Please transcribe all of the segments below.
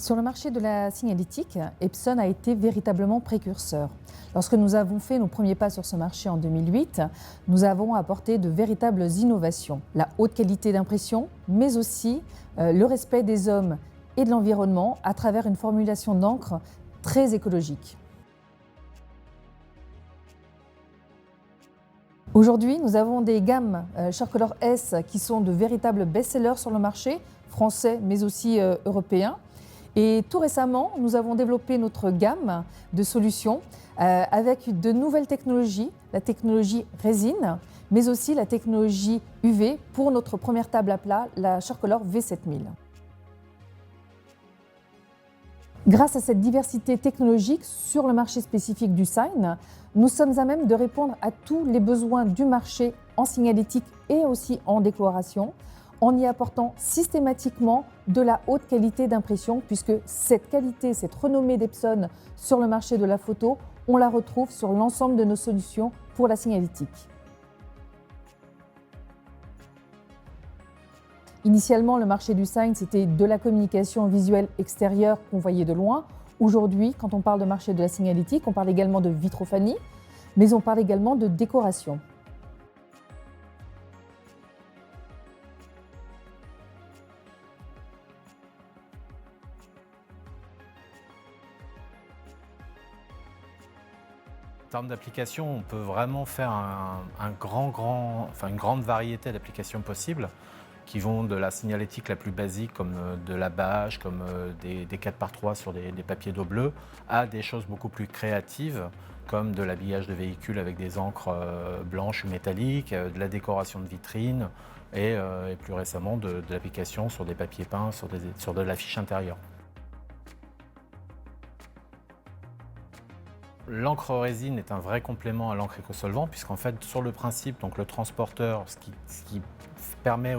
Sur le marché de la signalétique, Epson a été véritablement précurseur. Lorsque nous avons fait nos premiers pas sur ce marché en 2008, nous avons apporté de véritables innovations. La haute qualité d'impression, mais aussi le respect des hommes et de l'environnement à travers une formulation d'encre très écologique. Aujourd'hui, nous avons des gammes Sharcolor S qui sont de véritables best-sellers sur le marché, français mais aussi européen. Et tout récemment, nous avons développé notre gamme de solutions avec de nouvelles technologies, la technologie résine, mais aussi la technologie UV pour notre première table à plat, la Sharcolor V7000. Grâce à cette diversité technologique sur le marché spécifique du sign, nous sommes à même de répondre à tous les besoins du marché en signalétique et aussi en décoration, en y apportant systématiquement de la haute qualité d'impression, puisque cette qualité, cette renommée d'Epson sur le marché de la photo, on la retrouve sur l'ensemble de nos solutions pour la signalétique. Initialement, le marché du sign, c'était de la communication visuelle extérieure qu'on voyait de loin. Aujourd'hui, quand on parle de marché de la signalétique, on parle également de vitrophanie, mais on parle également de décoration. En termes d'applications, on peut vraiment faire une grande variété d'applications possibles qui vont de la signalétique la plus basique comme de la bâche, comme des 4x3 sur des papiers d'eau bleue, à des choses beaucoup plus créatives comme de l'habillage de véhicules avec des encres blanches ou métalliques, de la décoration de vitrines et plus récemment de l'application sur des papiers peints, sur de l'affiche intérieure. L'encre résine est un vrai complément à l'encre écosolvant puisqu'en fait sur le principe, donc le transporteur, ce qui permet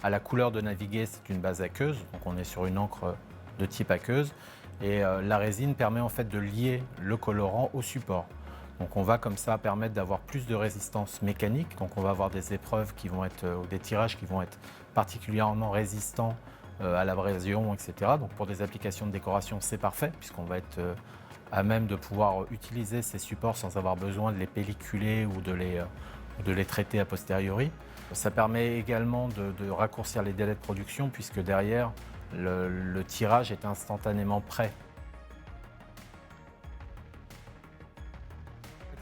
à la couleur de naviguer, c'est une base aqueuse, donc on est sur une encre de type aqueuse et la résine permet en fait de lier le colorant au support. Donc on va comme ça permettre d'avoir plus de résistance mécanique, donc on va avoir des épreuves qui vont être, ou des tirages qui vont être particulièrement résistants à l'abrasion, etc. Donc pour des applications de décoration, c'est parfait puisqu'on va être à même de pouvoir utiliser ces supports sans avoir besoin de les pelliculer ou de les traiter a posteriori. Ça permet également de raccourcir les délais de production puisque derrière, le tirage est instantanément prêt.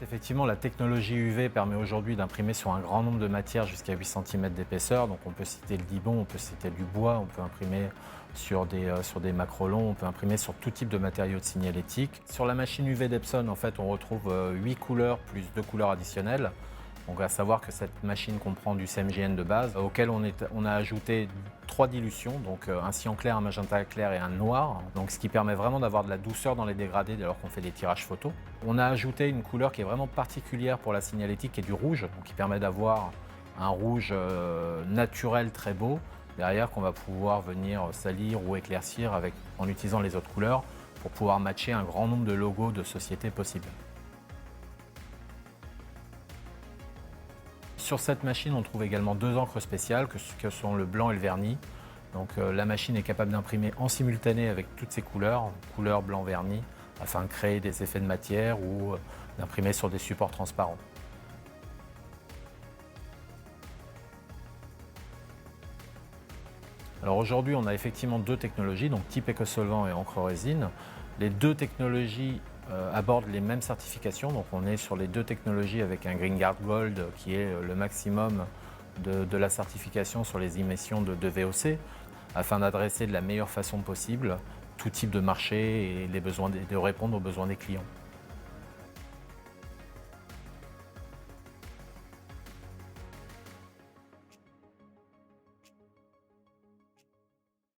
Effectivement, la technologie UV permet aujourd'hui d'imprimer sur un grand nombre de matières jusqu'à 8 cm d'épaisseur. Donc on peut citer le dibond, on peut citer du bois, on peut imprimer sur des macrolons, on peut imprimer sur tout type de matériaux de signalétique. Sur la machine UV d'Epson, en fait, on retrouve 8 couleurs plus 2 couleurs additionnelles. Donc à savoir que cette machine comprend du CMJN de base, auquel on a ajouté 3 dilutions, donc un cyan clair, un magenta clair et un noir, donc ce qui permet vraiment d'avoir de la douceur dans les dégradés dès lors qu'on fait des tirages photos. On a ajouté une couleur qui est vraiment particulière pour la signalétique, qui est du rouge, donc qui permet d'avoir un rouge naturel très beau, derrière qu'on va pouvoir venir salir ou éclaircir en utilisant les autres couleurs pour pouvoir matcher un grand nombre de logos de sociétés possibles. Sur cette machine, on trouve également 2 encres spéciales que sont le blanc et le vernis. Donc la machine est capable d'imprimer en simultané avec toutes ces couleurs, couleur blanc vernis, afin de créer des effets de matière ou d'imprimer sur des supports transparents. Alors aujourd'hui, on a effectivement 2 technologies, donc type écosolvant et encre résine. Les 2 technologies abordent les mêmes certifications, donc on est sur les 2 technologies avec un Green Guard Gold qui est le maximum de la certification sur les émissions de VOC afin d'adresser de la meilleure façon possible tout type de marché et de répondre aux besoins des clients.